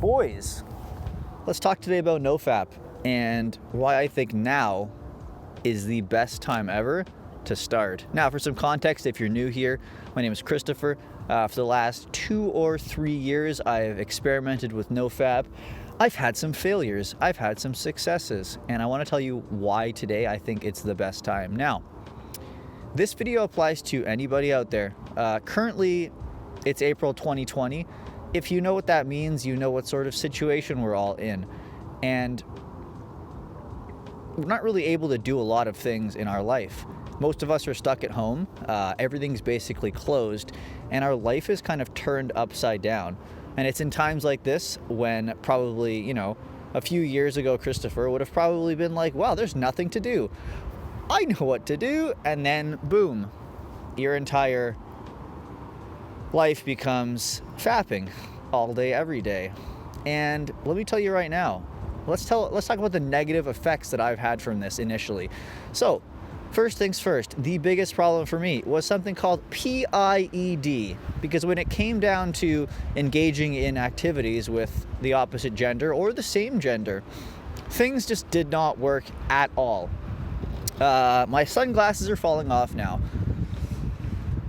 Boys, let's talk today about NOFAP and why I think now is the best time ever to start. Now, for some context, if you're new here, my name is Christopher. For the last 2 or 3 years, I've experimented with NOFAP. I've had some failures, I've had some successes, and I want to tell you why today I think it's the best time. Now, this video applies to anybody out there. Currently, it's April 2020. If you know what that means, you know what sort of situation we're all in. And we're not really able to do a lot of things in our life. Most of us are stuck at home. Everything's basically closed, and our life is kind of turned upside down. And it's in times like this when probably, a few years ago, Christopher would have probably been like, wow, there's nothing to do. I know what to do. And then boom, your entire life becomes fapping all day, every day. And let me tell you right now, let's talk about the negative effects that I've had from this initially. So, first things first, the biggest problem for me was something called PIED, because when it came down to engaging in activities with the opposite gender or the same gender, things just did not work at all. My sunglasses are falling off now.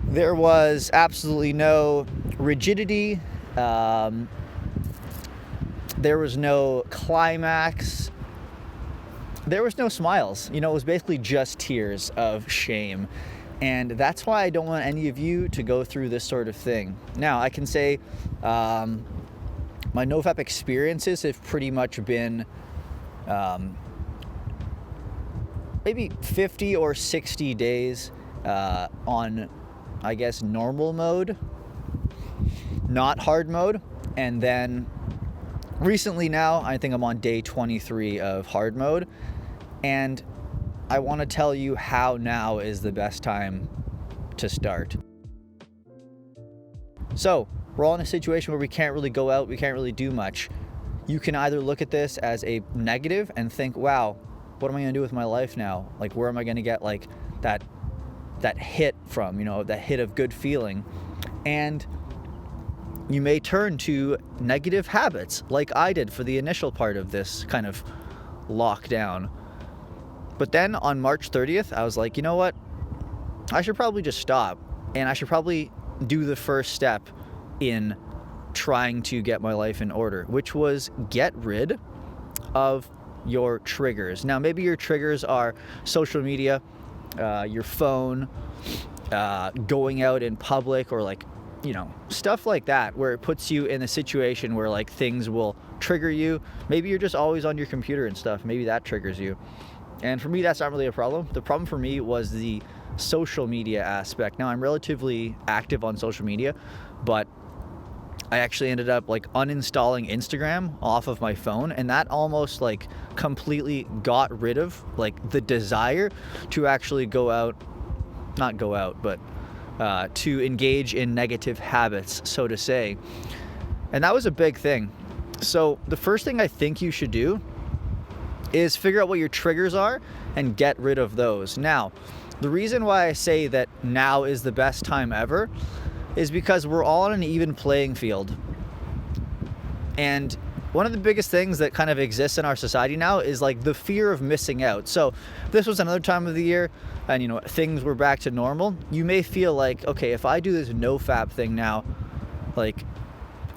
There was absolutely no rigidity. There was no climax. There was no smiles. It was basically just tears of shame. And that's why I don't want any of you to go through this sort of thing. Now, I can say my NOFAP experiences have pretty much been maybe 50 or 60 days on, I guess, normal mode, not hard mode. And then recently now, I think I'm on day 23 of hard mode. And I want to tell you how now is the best time to start. So, we're all in a situation where we can't really go out, we can't really do much. You can either look at this as a negative and think, wow, what am I going to do with my life now? Like, where am I going to get like that hit from, that hit of good feeling? And you may turn to negative habits like I did for the initial part of this kind of lockdown. But then on March 30th, I was like, you know what? I should probably just stop, and I should probably do the first step in trying to get my life in order, which was get rid of your triggers. Now, maybe your triggers are social media, your phone, going out in public, or stuff like that, where it puts you in a situation where like things will trigger you. Maybe you're just always on your computer and stuff. Maybe that triggers you. And for me, that's not really a problem. The problem for me was the social media aspect. Now, I'm relatively active on social media, but I actually ended up uninstalling Instagram off of my phone, and that almost completely got rid of the desire to actually to engage in negative habits, so to say. And that was a big thing. So the first thing I think you should do is figure out what your triggers are and get rid of those. Now, the reason why I say that now is the best time ever is because we're all on an even playing field. And one of the biggest things that kind of exists in our society now is the fear of missing out. So if this was another time of the year and things were back to normal, you may feel like, okay, if I do this NOFAP thing now,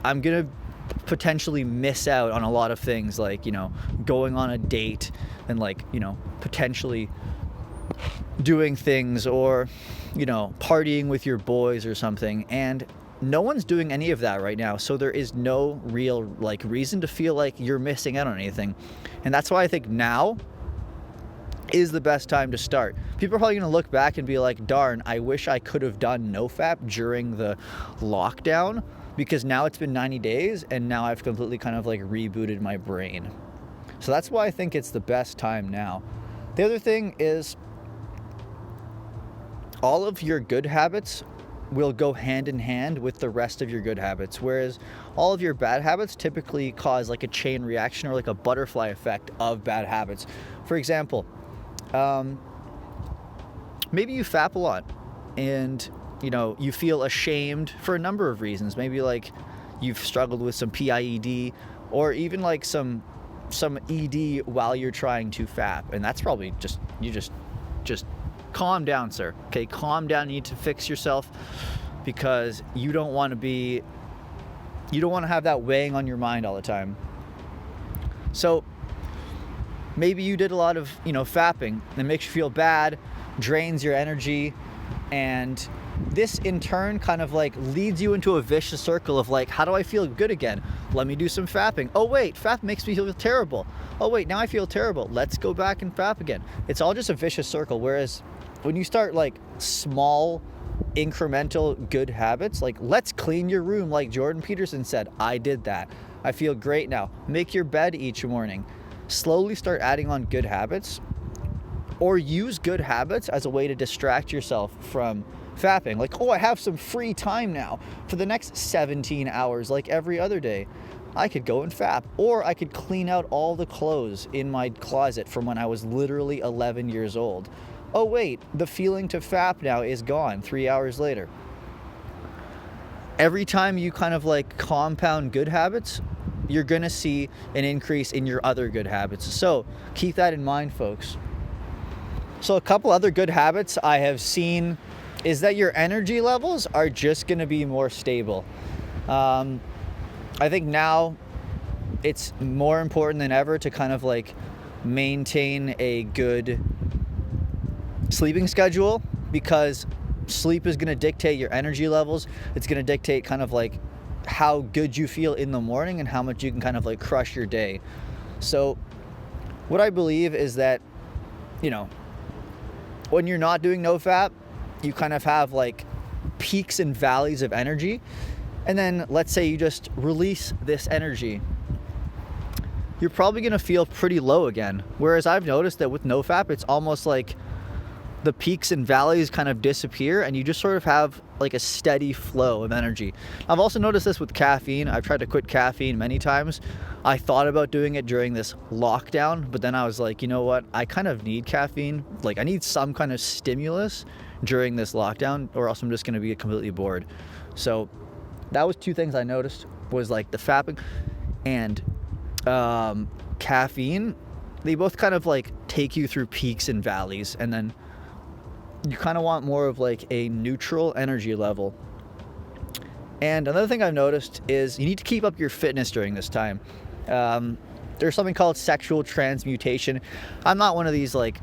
I'm gonna potentially miss out on a lot of things, going on a date and potentially doing things, or partying with your boys or something. And no one's doing any of that right now, so there is no real reason to feel like you're missing out on anything. And that's why I think now is the best time to start. People are probably going to look back and be like, darn, I wish I could have done NOFAP during the lockdown, because now it's been 90 days and now I've completely kind of rebooted my brain. So that's why I think it's the best time now. The other thing is, all of your good habits will go hand in hand with the rest of your good habits, whereas all of your bad habits typically cause a chain reaction or a butterfly effect of bad habits. For example, maybe you fap a lot and you feel ashamed for a number of reasons. Maybe you've struggled with some PIED, or even like some ED while you're trying to FAP. And that's probably just calm down, sir. Okay, calm down. You need to fix yourself, because you don't want to have that weighing on your mind all the time. So maybe you did a lot of, fapping, and it makes you feel bad, drains your energy, and this in turn kind of like leads you into a vicious circle of like, how do I feel good again? Let me do some fapping. Oh wait, FAP makes me feel terrible. Oh wait, now I feel terrible. Let's go back and FAP again. It's all just a vicious circle. Whereas when you start like small, incremental good habits, like let's clean your room like Jordan Peterson said. I did that. I feel great now. Make your bed each morning. Slowly start adding on good habits, or use good habits as a way to distract yourself from fapping. Like, oh, I have some free time now for the next 17 hours like every other day. I could go and FAP, or I could clean out all the clothes in my closet from when I was literally 11 years old. Oh wait, the feeling to FAP now is gone 3 hours later. Every time you kind of like compound good habits, you're gonna see an increase in your other good habits. So keep that in mind, folks. So a couple other good habits I have seen is that your energy levels are just gonna be more stable. I think now it's more important than ever to kind of like maintain a good sleeping schedule, because sleep is going to dictate your energy levels. It's going to dictate kind of like how good you feel in the morning and how much you can kind of like crush your day. So what I believe is that, when you're not doing NoFap, you kind of have like peaks and valleys of energy. And then let's say you just release this energy, you're probably going to feel pretty low again. Whereas I've noticed that with NoFap, it's almost like the peaks and valleys kind of disappear, and you just sort of have like a steady flow of energy. I've also noticed this with caffeine. I've tried to quit caffeine many times. I thought about doing it during this lockdown, but then I was like, you know what? I kind of need caffeine. Like, I need some kind of stimulus during this lockdown, or else I'm just going to be completely bored. So that was two things I noticed, was like the fapping and caffeine. They both kind of like take you through peaks and valleys, and then you kind of want more of like a neutral energy level. And another thing I've noticed is you need to keep up your fitness during this time. There's something called sexual transmutation. I'm not one of these like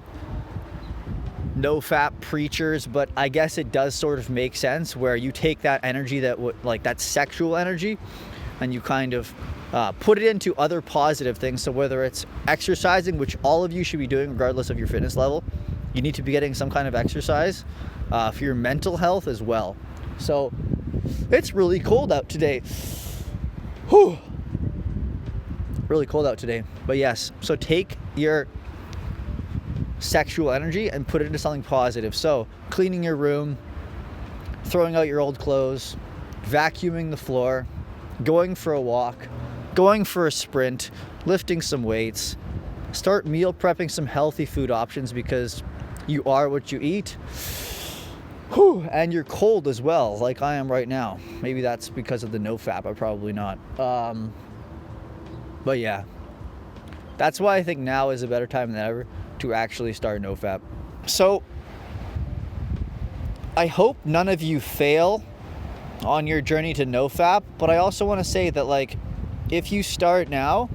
NoFap preachers, but I guess it does sort of make sense, where you take that energy that sexual energy, and you kind of put it into other positive things. So whether it's exercising, which all of you should be doing regardless of your fitness level, you need to be getting some kind of exercise for your mental health as well. So it's really cold out today. Whew. Really cold out today. But yes, so take your sexual energy and put it into something positive. So cleaning your room, throwing out your old clothes, vacuuming the floor, going for a walk, going for a sprint, lifting some weights, start meal prepping some healthy food options, because you are what you eat. Whew, and you're cold as well, like I am right now. Maybe that's because of the NoFap, I'm probably not. But yeah, that's why I think now is a better time than ever to actually start NoFap. So I hope none of you fail on your journey to NoFap, but I also want to say that, like, if you start now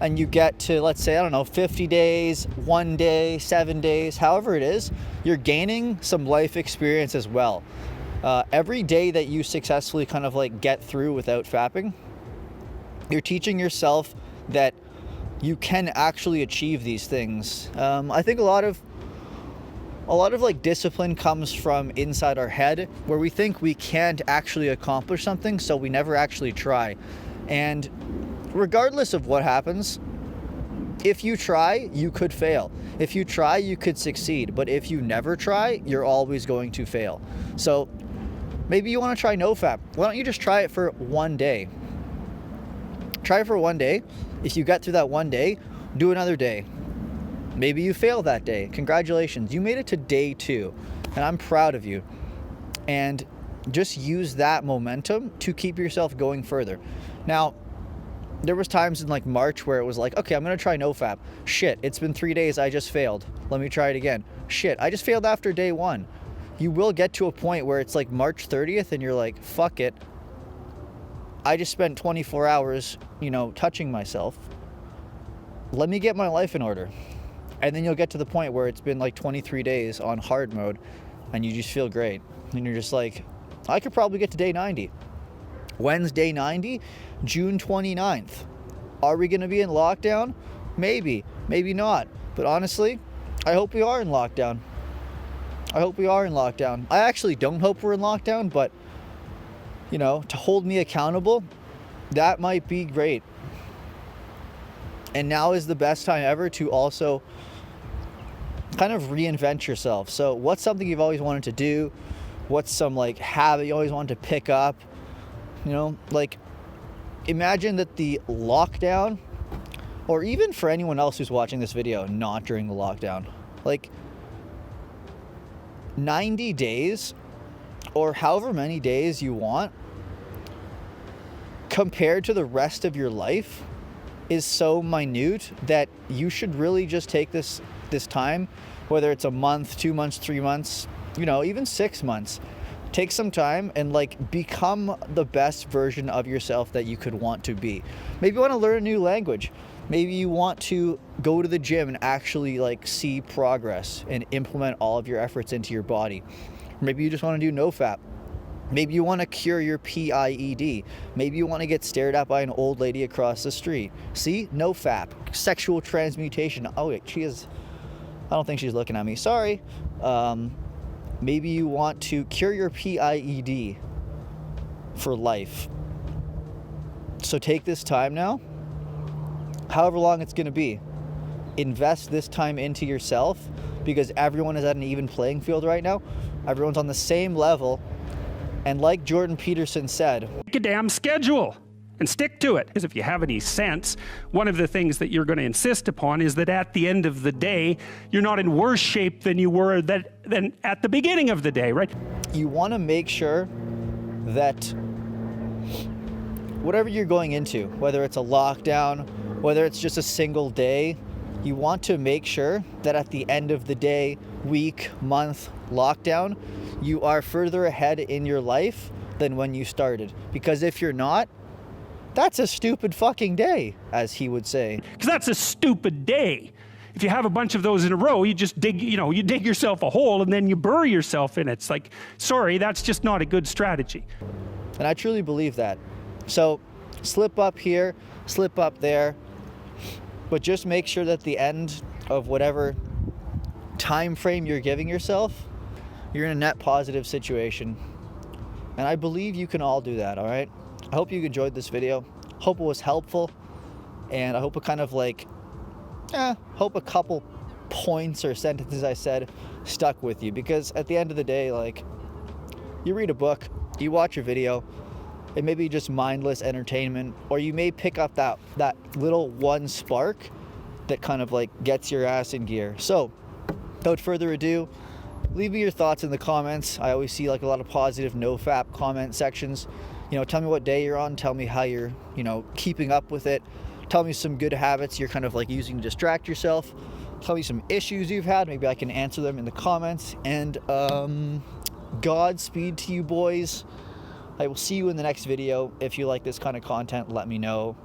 and you get to, let's say, 50 days, 1 day, 7 days, however it is, you're gaining some life experience as well. Every day that you successfully kind of like get through without fapping, you're teaching yourself that you can actually achieve these things. I think a lot of like discipline comes from inside our head, where we think we can't actually accomplish something, so we never actually try. And regardless of what happens, if you try, you could fail. If you try, you could succeed. But if you never try, you're always going to fail. So maybe you want to try NoFap. Why don't you just try it for 1 day? Try it for 1 day. If you get through that 1 day, do another day. Maybe you fail that day. Congratulations. You made it to day 2, and I'm proud of you. And just use that momentum to keep yourself going further. Now, there was times in like March where it was like, okay, I'm gonna try NOFAP. Shit, it's been 3 days, I just failed. Let me try it again. Shit, I just failed after day 1. You will get to a point where it's like March 30th and you're like, fuck it. I just spent 24 hours, you know, touching myself. Let me get my life in order. And then you'll get to the point where it's been like 23 days on hard mode and you just feel great. And you're just like, I could probably get to day 90. When's day 90? June 29th. Are we going to be in lockdown? Maybe, maybe not. But honestly, I hope we are in lockdown. I hope we are in lockdown. I actually don't hope we're in lockdown, but, you know, to hold me accountable, that might be great. And now is the best time ever to also kind of reinvent yourself. So what's something you've always wanted to do? What's some like habit you always wanted to pick up? You know, like imagine that the lockdown, or even for anyone else who's watching this video not during the lockdown, like 90 days or however many days you want compared to the rest of your life is so minute that you should really just take this time, whether it's a month, 2 months, 3 months, you know, even 6 months. Take some time and like become the best version of yourself that you could want to be. Maybe you want to learn a new language. Maybe you want to go to the gym and actually like see progress and implement all of your efforts into your body. Maybe you just want to do NOFAP. Maybe you want to cure your PIED. Maybe you want to get stared at by an old lady across the street. See? NOFAP. Sexual transmutation. Oh, wait, she is... I don't think she's looking at me. Sorry. Maybe you want to cure your PIED for life. So take this time now, however long it's going to be. Invest this time into yourself because everyone is at an even playing field right now. Everyone's on the same level. And like Jordan Peterson said, make a damn schedule and stick to it. Because if you have any sense, one of the things that you're going to insist upon is that at the end of the day, you're not in worse shape than you were than at the beginning of the day, right? You want to make sure that whatever you're going into, whether it's a lockdown, whether it's just a single day, you want to make sure that at the end of the day, week, month, lockdown, you are further ahead in your life than when you started. Because if you're not, that's a stupid fucking day, as he would say. Because that's a stupid day. If you have a bunch of those in a row, you just dig, you know, you dig yourself a hole and then you bury yourself in it. It's like, sorry, that's just not a good strategy. And I truly believe that. So slip up here, slip up there, but just make sure that the end of whatever time frame you're giving yourself, you're in a net positive situation. And I believe you can all do that, all right? I hope you enjoyed this video. Hope it was helpful. And I hope it kind of like, hope a couple points or sentences I said stuck with you. Because at the end of the day, like, you read a book, you watch a video, it may be just mindless entertainment, or you may pick up that little one spark that kind of like gets your ass in gear. So, without further ado, leave me your thoughts in the comments. I always see like a lot of positive NOFAP comment sections. You know, tell me what day you're on, tell me how you're, you know, keeping up with it. Tell me some good habits you're kind of like using to distract yourself. Tell me some issues you've had. Maybe I can answer them in the comments. And Godspeed to you boys. I will see you in the next video. If you like this kind of content, let me know.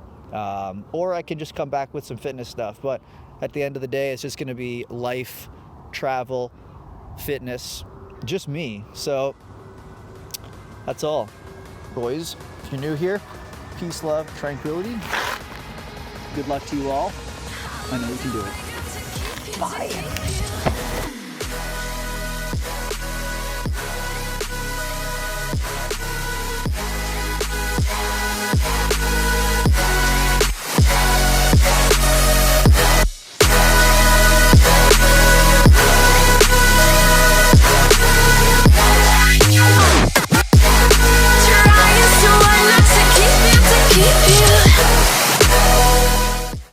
Or I can just come back with some fitness stuff. But at the end of the day, it's just going to be life, travel, fitness, just me. So that's all. Boys, if you're new here, peace, love, tranquility. Good luck to you all. I know you can do it. Bye.